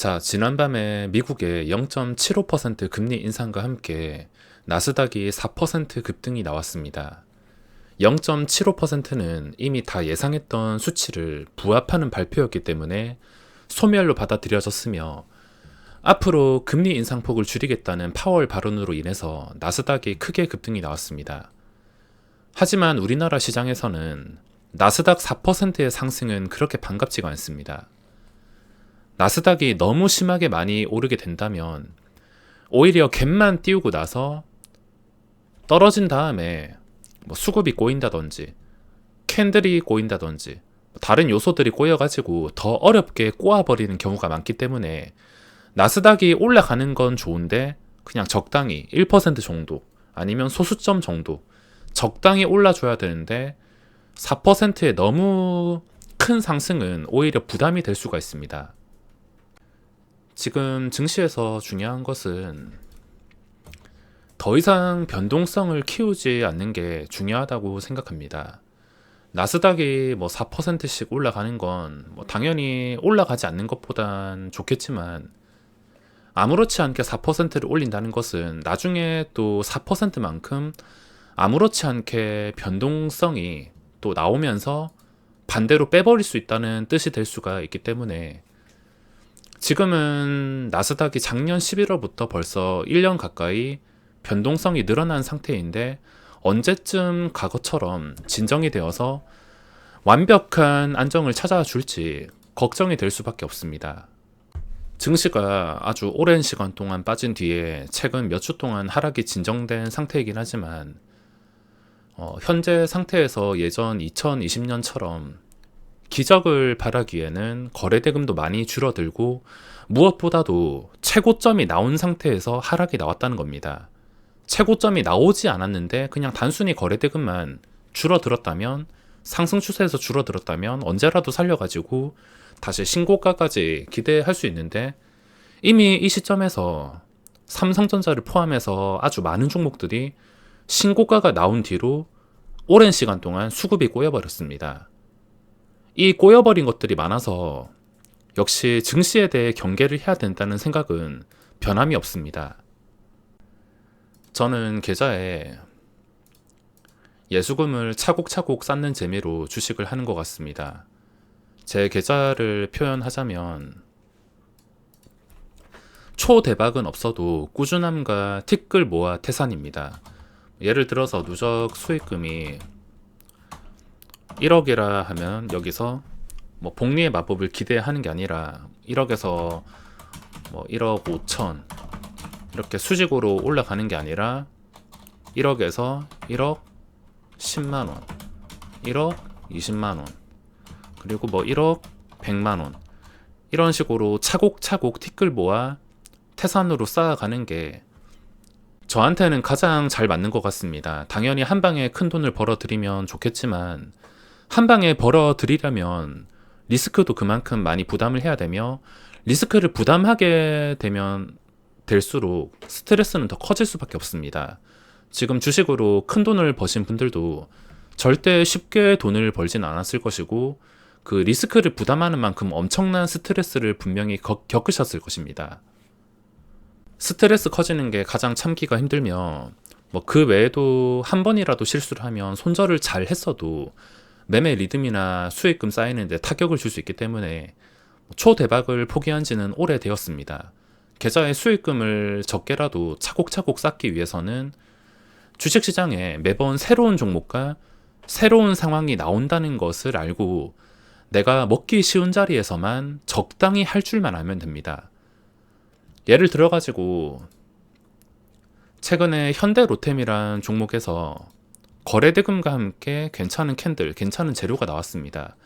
자, 지난밤에 미국의 0.75% 금리 인상과 함께 나스닥이 4% 급등이 나왔습니다. 0.75%는 이미 다 예상했던 수치를 부합하는 발표였기 때문에 소멸로 받아들여졌으며 앞으로 금리 인상폭을 줄이겠다는 파월 발언으로 인해서 나스닥이 크게 급등이 나왔습니다. 하지만 우리나라 시장에서는 나스닥 4%의 상승은 그렇게 반갑지가 않습니다. 나스닥이 너무 심하게 많이 오르게 된다면 오히려 갭만 띄우고 나서 떨어진 다음에 수급이 꼬인다든지 캔들이 꼬인다든지 다른 요소들이 꼬여가지고 더 어렵게 꼬아버리는 경우가 많기 때문에 나스닥이 올라가는 건 좋은데 그냥 적당히 1% 정도 아니면 소수점 정도 적당히 올라줘야 되는데 4%의 너무 큰 상승은 오히려 부담이 될 수가 있습니다. 지금 증시에서 중요한 것은 더 이상 변동성을 키우지 않는 게 중요하다고 생각합니다. 나스닥이 4%씩 올라가는 건 당연히 올라가지 않는 것보단 좋겠지만 아무렇지 않게 4%를 올린다는 것은 나중에 또 4%만큼 아무렇지 않게 변동성이 또 나오면서 반대로 빼버릴 수 있다는 뜻이 될 수가 있기 때문에 지금은 나스닥이 작년 11월부터 벌써 1년 가까이 변동성이 늘어난 상태인데 언제쯤 과거처럼 진정이 되어서 완벽한 안정을 찾아줄지 걱정이 될 수밖에 없습니다. 증시가 아주 오랜 시간 동안 빠진 뒤에 최근 몇 주 동안 하락이 진정된 상태이긴 하지만 현재 상태에서 예전 2020년처럼 기적을 바라기에는 거래대금도 많이 줄어들고 무엇보다도 최고점이 나온 상태에서 하락이 나왔다는 겁니다. 최고점이 나오지 않았는데 그냥 단순히 거래대금만 줄어들었다면 상승 추세에서 줄어들었다면 언제라도 살려가지고 다시 신고가까지 기대할 수 있는데 이미 이 시점에서 삼성전자를 포함해서 아주 많은 종목들이 신고가가 나온 뒤로 오랜 시간 동안 수급이 꼬여버렸습니다. 이 꼬여버린 것들이 많아서 역시 증시에 대해 경계를 해야 된다는 생각은 변함이 없습니다. 저는 계좌에 예수금을 차곡차곡 쌓는 재미로 주식을 하는 것 같습니다. 제 계좌를 표현하자면 초대박은 없어도 꾸준함과 티끌 모아 태산입니다. 예를 들어서 누적 수익금이 1억이라 하면 여기서 복리의 마법을 기대하는 게 아니라 1억에서 1억 5천 이렇게 수직으로 올라가는 게 아니라 1억에서 1억 10만원, 1억 20만원, 그리고 1억 100만원 이런 식으로 차곡차곡 티끌 모아 태산으로 쌓아가는 게 저한테는 가장 잘 맞는 것 같습니다. 당연히 한 방에 큰 돈을 벌어들이면 좋겠지만 한 방에 벌어들이려면 리스크도 그만큼 많이 부담을 해야 되며 리스크를 부담하게 되면 될수록 스트레스는 더 커질 수밖에 없습니다. 지금 주식으로 큰 돈을 버신 분들도 절대 쉽게 돈을 벌진 않았을 것이고 그 리스크를 부담하는 만큼 엄청난 스트레스를 분명히 겪으셨을 것입니다. 스트레스 커지는 게 가장 참기가 힘들며 그 외에도 한 번이라도 실수를 하면 손절을 잘 했어도 매매 리듬이나 수익금 쌓이는데 타격을 줄 수 있기 때문에 초대박을 포기한 지는 오래되었습니다. 계좌의 수익금을 적게라도 차곡차곡 쌓기 위해서는 주식시장에 매번 새로운 종목과 새로운 상황이 나온다는 것을 알고 내가 먹기 쉬운 자리에서만 적당히 할 줄만 알면 됩니다. 예를 들어가지고 최근에 현대로템이란 종목에서 거래대금과 함께 괜찮은 캔들, 괜찮은 재료가 나왔습니다.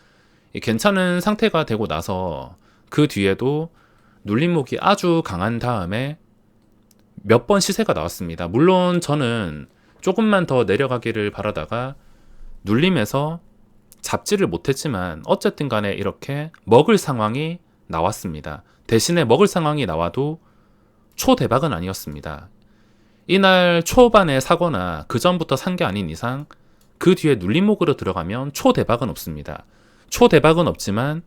이 괜찮은 상태가 되고 나서 그 뒤에도 눌림목이 아주 강한 다음에 몇 번 시세가 나왔습니다. 물론 저는 조금만 더 내려가기를 바라다가 눌림에서 잡지를 못했지만 어쨌든 간에 이렇게 먹을 상황이 나왔습니다. 대신에 먹을 상황이 나와도 초대박은 아니었습니다. 이날 초반에 사거나 그 전부터 산 게 아닌 이상 그 뒤에 눌림목으로 들어가면 초대박은 없습니다. 초대박은 없지만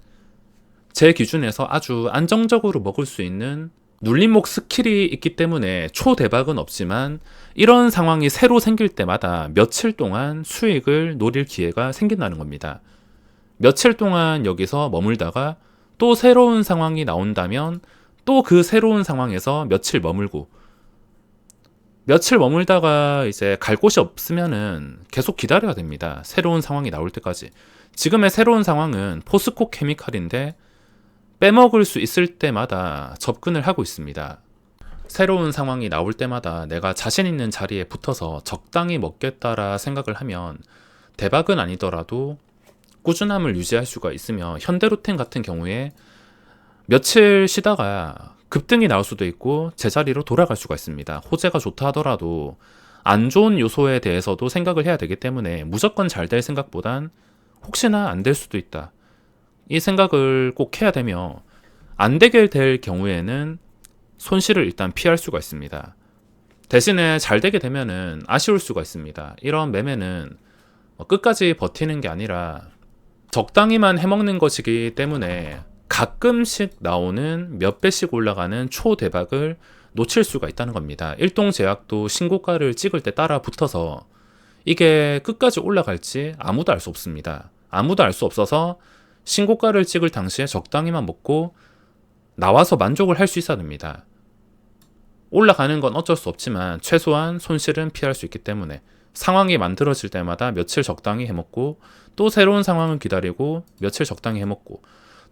제 기준에서 아주 안정적으로 먹을 수 있는 눌림목 스킬이 있기 때문에 초대박은 없지만 이런 상황이 새로 생길 때마다 며칠 동안 수익을 노릴 기회가 생긴다는 겁니다. 며칠 동안 여기서 머물다가 또 새로운 상황이 나온다면 또 그 새로운 상황에서 며칠 머물고, 며칠 머물다가 이제 갈 곳이 없으면은 계속 기다려야 됩니다. 새로운 상황이 나올 때까지. 지금의 새로운 상황은 포스코 케미칼인데 빼먹을 수 있을 때마다 접근을 하고 있습니다. 새로운 상황이 나올 때마다 내가 자신 있는 자리에 붙어서 적당히 먹겠다라 생각을 하면 대박은 아니더라도 꾸준함을 유지할 수가 있으며, 현대로템 같은 경우에 며칠 쉬다가 급등이 나올 수도 있고 제자리로 돌아갈 수가 있습니다. 호재가 좋다 하더라도 안 좋은 요소에 대해서도 생각을 해야 되기 때문에 무조건 잘 될 생각보단 혹시나 안 될 수도 있다, 이 생각을 꼭 해야 되며, 안 되게 될 경우에는 손실을 일단 피할 수가 있습니다. 대신에 잘 되게 되면은 아쉬울 수가 있습니다. 이런 매매는 끝까지 버티는 게 아니라 적당히만 해먹는 것이기 때문에 가끔씩 나오는 몇 배씩 올라가는 초대박을 놓칠 수가 있다는 겁니다. 일동제약도 신고가를 찍을 때 따라 붙어서 이게 끝까지 올라갈지 아무도 알 수 없습니다. 아무도 알 수 없어서 신고가를 찍을 당시에 적당히만 먹고 나와서 만족을 할 수 있어야 됩니다. 올라가는 건 어쩔 수 없지만 최소한 손실은 피할 수 있기 때문에 상황이 만들어질 때마다 며칠 적당히 해먹고, 또 새로운 상황을 기다리고 며칠 적당히 해먹고,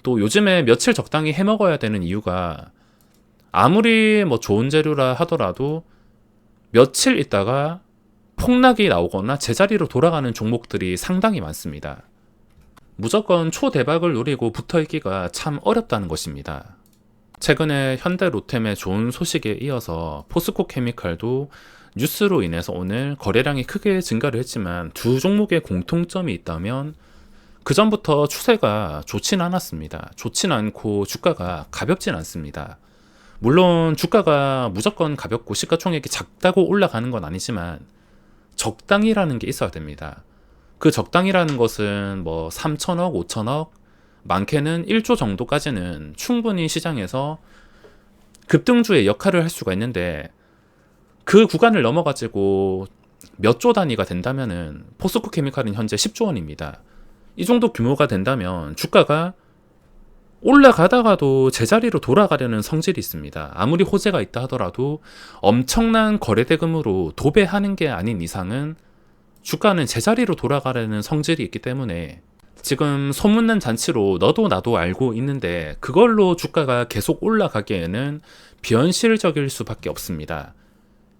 또 요즘에 며칠 적당히 해먹어야 되는 이유가 아무리 뭐 좋은 재료라 하더라도 며칠 있다가 폭락이 나오거나 제자리로 돌아가는 종목들이 상당히 많습니다. 무조건 초대박을 노리고 붙어있기가 참 어렵다는 것입니다. 최근에 현대로템의 좋은 소식에 이어서 포스코 케미칼도 뉴스로 인해서 오늘 거래량이 크게 증가를 했지만 두 종목의 공통점이 있다면 그 전부터 추세가 좋진 않았습니다. 좋진 않고 주가가 가볍진 않습니다. 물론 주가가 무조건 가볍고 시가총액이 작다고 올라가는 건 아니지만 적당이라는 게 있어야 됩니다. 그 적당이라는 것은 뭐 3천억, 5천억, 많게는 1조 정도까지는 충분히 시장에서 급등주의 역할을 할 수가 있는데, 그 구간을 넘어가지고 몇 조 단위가 된다면은 포스코 케미칼은 현재 10조 원입니다. 이 정도 규모가 된다면 주가가 올라가다가도 제자리로 돌아가려는 성질이 있습니다. 아무리 호재가 있다 하더라도 엄청난 거래대금으로 도배하는 게 아닌 이상은 주가는 제자리로 돌아가려는 성질이 있기 때문에 지금 소문난 잔치로 너도 나도 알고 있는데 그걸로 주가가 계속 올라가기에는 비현실적일 수밖에 없습니다.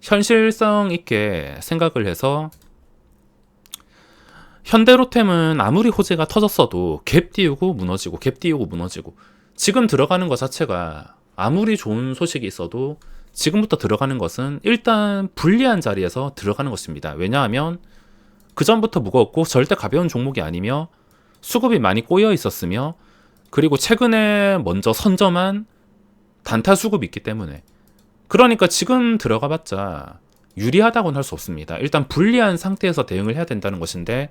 현실성 있게 생각을 해서 현대로템은 아무리 호재가 터졌어도 갭 띄우고 무너지고 갭 띄우고 무너지고, 지금 들어가는 것 자체가 아무리 좋은 소식이 있어도 지금부터 들어가는 것은 일단 불리한 자리에서 들어가는 것입니다. 왜냐하면 그 전부터 무겁고 절대 가벼운 종목이 아니며 수급이 많이 꼬여 있었으며, 그리고 최근에 먼저 선점한 단타 수급이 있기 때문에, 그러니까 지금 들어가 봤자 유리하다고는 할 수 없습니다. 일단 불리한 상태에서 대응을 해야 된다는 것인데,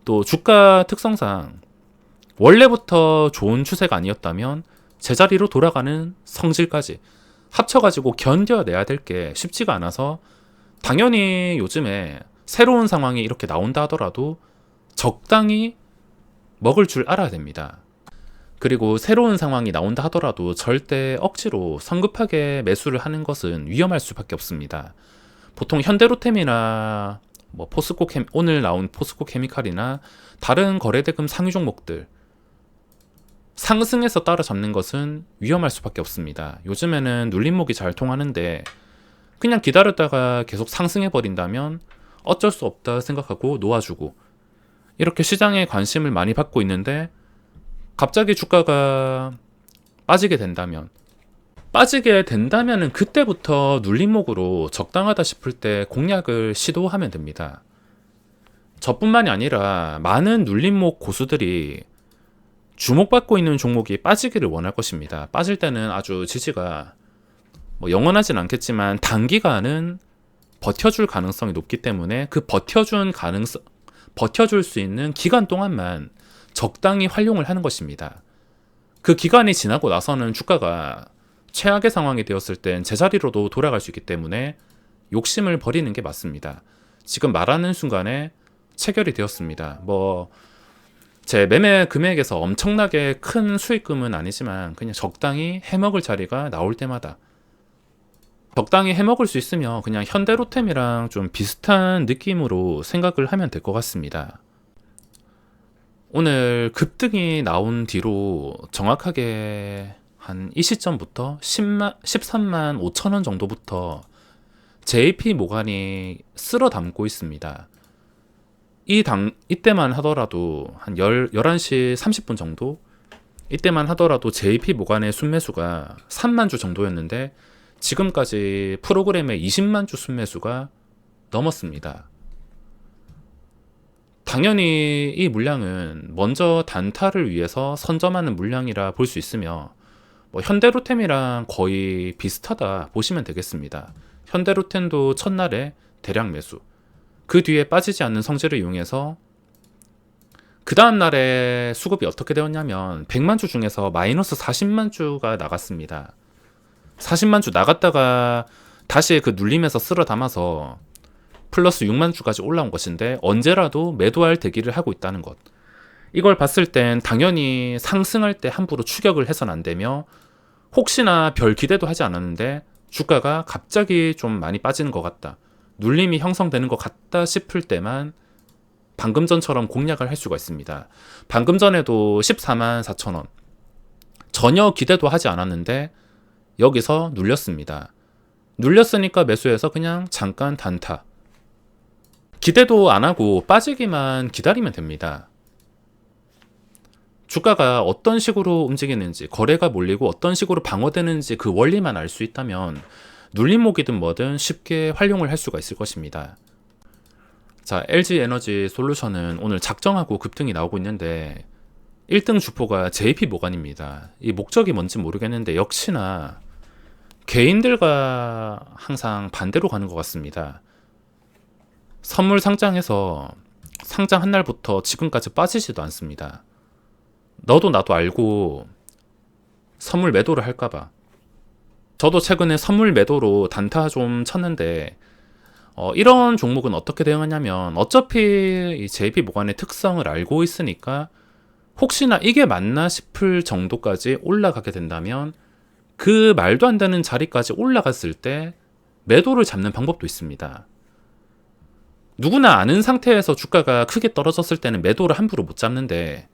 또 주가 특성상 원래부터 좋은 추세가 아니었다면 제자리로 돌아가는 성질까지 합쳐가지고 견뎌내야 될 게 쉽지가 않아서, 당연히 요즘에 새로운 상황이 이렇게 나온다 하더라도 적당히 먹을 줄 알아야 됩니다. 그리고 새로운 상황이 나온다 하더라도 절대 억지로 성급하게 매수를 하는 것은 위험할 수밖에 없습니다. 보통 현대로템이나 뭐 오늘 나온 포스코 케미칼이나 다른 거래대금 상위 종목들 상승해서 따라잡는 것은 위험할 수밖에 없습니다. 요즘에는 눌림목이 잘 통하는데 그냥 기다렸다가 계속 상승해 버린다면 어쩔 수 없다 생각하고 놓아주고, 이렇게 시장에 관심을 많이 받고 있는데 갑자기 주가가 빠지게 된다면은 그때부터 눌림목으로 적당하다 싶을 때 공략을 시도하면 됩니다. 저뿐만이 아니라 많은 눌림목 고수들이 주목받고 있는 종목이 빠지기를 원할 것입니다. 빠질 때는 아주 지지가 뭐 영원하진 않겠지만 단기간은 버텨줄 가능성이 높기 때문에 그 버텨줄 수 있는 기간 동안만 적당히 활용을 하는 것입니다. 그 기간이 지나고 나서는 주가가 최악의 상황이 되었을 땐 제자리로도 돌아갈 수 있기 때문에 욕심을 버리는 게 맞습니다. 지금 말하는 순간에 체결이 되었습니다. 제 매매 금액에서 엄청나게 큰 수익금은 아니지만 그냥 적당히 해먹을 자리가 나올 때마다 적당히 해먹을 수 있으면 그냥 현대로템이랑 좀 비슷한 느낌으로 생각을 하면 될 것 같습니다. 오늘 급등이 나온 뒤로 정확하게 한 이 시점부터 13만 5천 원 정도부터 JP 모간이 쓸어 담고 있습니다. 이때만 하더라도 한 11시 30분 정도? 이때만 하더라도 JP 모간의 순매수가 3만 주 정도였는데 지금까지 프로그램의 20만 주 순매수가 넘었습니다. 당연히 이 물량은 먼저 단타를 위해서 선점하는 물량이라 볼 수 있으며 현대로템이랑 거의 비슷하다 보시면 되겠습니다. 현대로템도 첫날에 대량 매수, 그 뒤에 빠지지 않는 성질을 이용해서 그 다음 날에 수급이 어떻게 되었냐면 100만 주 중에서 마이너스 40만 주가 나갔습니다. 40만 주 나갔다가 다시 그 눌림에서 쓸어 담아서 플러스 6만 주까지 올라온 것인데 언제라도 매도할 대기를 하고 있다는 것. 이걸 봤을 땐 당연히 상승할 때 함부로 추격을 해서는 안 되며 혹시나 별 기대도 하지 않았는데 주가가 갑자기 좀 많이 빠지는 것 같다, 눌림이 형성되는 것 같다 싶을 때만 방금 전처럼 공략을 할 수가 있습니다. 방금 전에도 14만 4천 원 전혀 기대도 하지 않았는데 여기서 눌렸습니다. 눌렸으니까 매수해서 그냥 잠깐 단타, 기대도 안 하고 빠지기만 기다리면 됩니다. 주가가 어떤 식으로 움직이는지, 거래가 몰리고 어떤 식으로 방어되는지 그 원리만 알 수 있다면 눌림목이든 뭐든 쉽게 활용을 할 수가 있을 것입니다. 자, LG에너지 솔루션은 오늘 작정하고 급등이 나오고 있는데 1등 주포가 JP 모간입니다. 이 목적이 뭔지 모르겠는데 역시나 개인들과 항상 반대로 가는 것 같습니다. 선물 상장해서 상장 한 날부터 지금까지 빠지지도 않습니다. 너도 나도 알고 선물 매도를 할까봐. 저도 최근에 선물 매도로 단타 좀 쳤는데 이런 종목은 어떻게 대응하냐면 어차피 이 JP 모간의 특성을 알고 있으니까 혹시나 이게 맞나 싶을 정도까지 올라가게 된다면 그 말도 안 되는 자리까지 올라갔을 때 매도를 잡는 방법도 있습니다. 누구나 아는 상태에서 주가가 크게 떨어졌을 때는 매도를 함부로 못 잡는데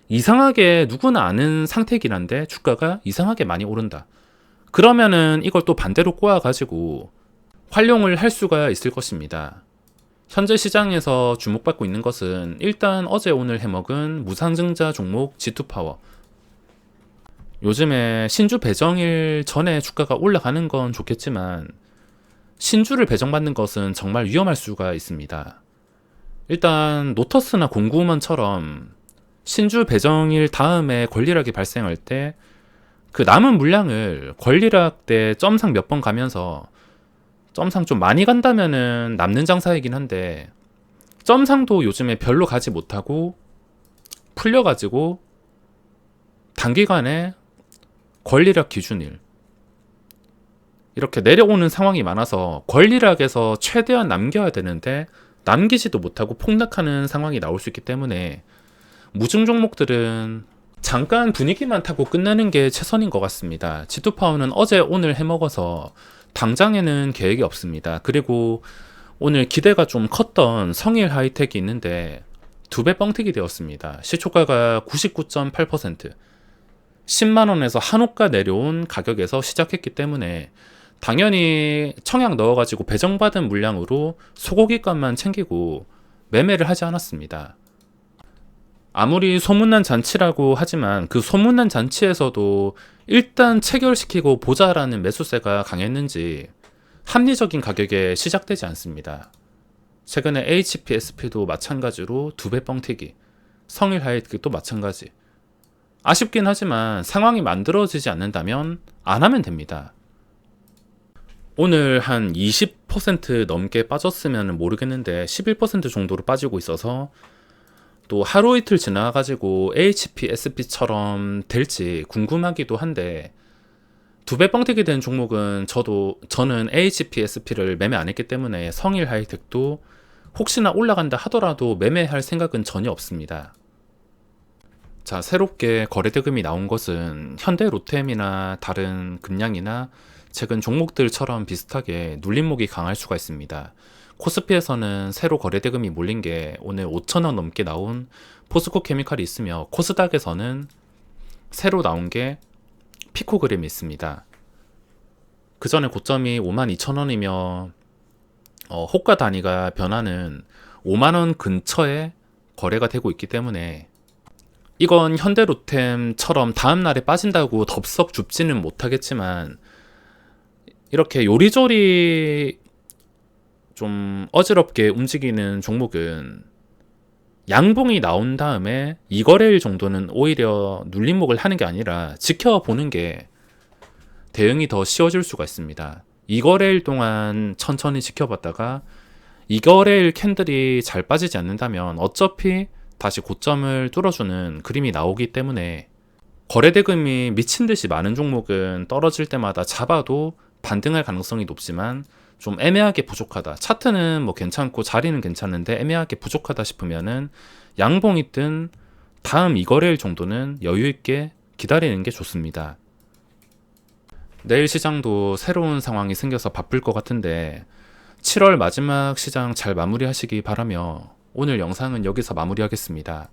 이상하게 누구나 아는 상태긴 한데 주가가 이상하게 많이 오른다. 그러면은 이걸 또 반대로 꼬아가지고 활용을 할 수가 있을 것입니다. 현재 시장에서 주목받고 있는 것은 일단 어제 오늘 해먹은 무상증자 종목 G2파워. 요즘에 신주 배정일 전에 주가가 올라가는 건 좋겠지만 신주를 배정받는 것은 정말 위험할 수가 있습니다. 일단 노터스나 공구먼처럼 신주 배정일 다음에 권리락이 발생할 때 그 남은 물량을 권리락 때 점상 몇 번 가면서 점상 좀 많이 간다면은 남는 장사이긴 한데 점상도 요즘에 별로 가지 못하고 풀려가지고 단기간에 권리락 기준일 이렇게 내려오는 상황이 많아서 권리락에서 최대한 남겨야 되는데 남기지도 못하고 폭락하는 상황이 나올 수 있기 때문에 무증 종목들은 잠깐 분위기만 타고 끝내는 게 최선인 것 같습니다. G2파워는 어제 오늘 해먹어서 당장에는 계획이 없습니다. 그리고 오늘 기대가 좀 컸던 성일 하이텍이 있는데 2배 뻥튀기 되었습니다. 시초가가 99.8%, 10만원에서 한호가 내려온 가격에서 시작했기 때문에 당연히 청약 넣어가지고 배정받은 물량으로 소고기값만 챙기고 매매를 하지 않았습니다. 아무리 소문난 잔치라고 하지만 그 소문난 잔치에서도 일단 체결시키고 보자라는 매수세가 강했는지 합리적인 가격에 시작되지 않습니다. 최근에 HPSP도 마찬가지로 2배 뻥튀기, 성일 하이텍도 마찬가지. 아쉽긴 하지만 상황이 만들어지지 않는다면 안 하면 됩니다. 오늘 한 20% 넘게 빠졌으면 모르겠는데 11% 정도로 빠지고 있어서 또 하루 이틀 지나가지고 HP, SP처럼 될지 궁금하기도 한데, 두 배 뻥튀기 된 종목은 저는 HP, SP를 매매 안 했기 때문에 성일 하이텍도 혹시나 올라간다 하더라도 매매할 생각은 전혀 없습니다. 자, 새롭게 거래대금이 나온 것은 현대 로템이나 다른 금양이나 최근 종목들처럼 비슷하게 눌림목이 강할 수가 있습니다. 코스피에서는 새로 거래대금이 몰린 게 오늘 5천억 넘게 나온 포스코 케미칼이 있으며, 코스닥에서는 새로 나온 게 피코그램이 있습니다. 그 전에 고점이 52,000원이며 호가 단위가 변화는 5만원 근처에 거래가 되고 있기 때문에 이건 현대로템처럼 다음날에 빠진다고 덥석 줍지는 못하겠지만, 이렇게 요리조리 좀 어지럽게 움직이는 종목은 양봉이 나온 다음에 2거래일 정도는 오히려 눌림목을 하는 게 아니라 지켜보는 게 대응이 더 쉬워질 수가 있습니다. 2거래일 동안 천천히 지켜봤다가 2거래일 캔들이 잘 빠지지 않는다면 어차피 다시 고점을 뚫어주는 그림이 나오기 때문에, 거래대금이 미친듯이 많은 종목은 떨어질 때마다 잡아도 반등할 가능성이 높지만 좀 애매하게 부족하다, 차트는 뭐 괜찮고 자리는 괜찮은데 애매하게 부족하다 싶으면은 양봉이 뜬 다음 2거래일 정도는 여유있게 기다리는 게 좋습니다. 내일 시장도 새로운 상황이 생겨서 바쁠 것 같은데 7월 마지막 시장 잘 마무리하시기 바라며 오늘 영상은 여기서 마무리하겠습니다.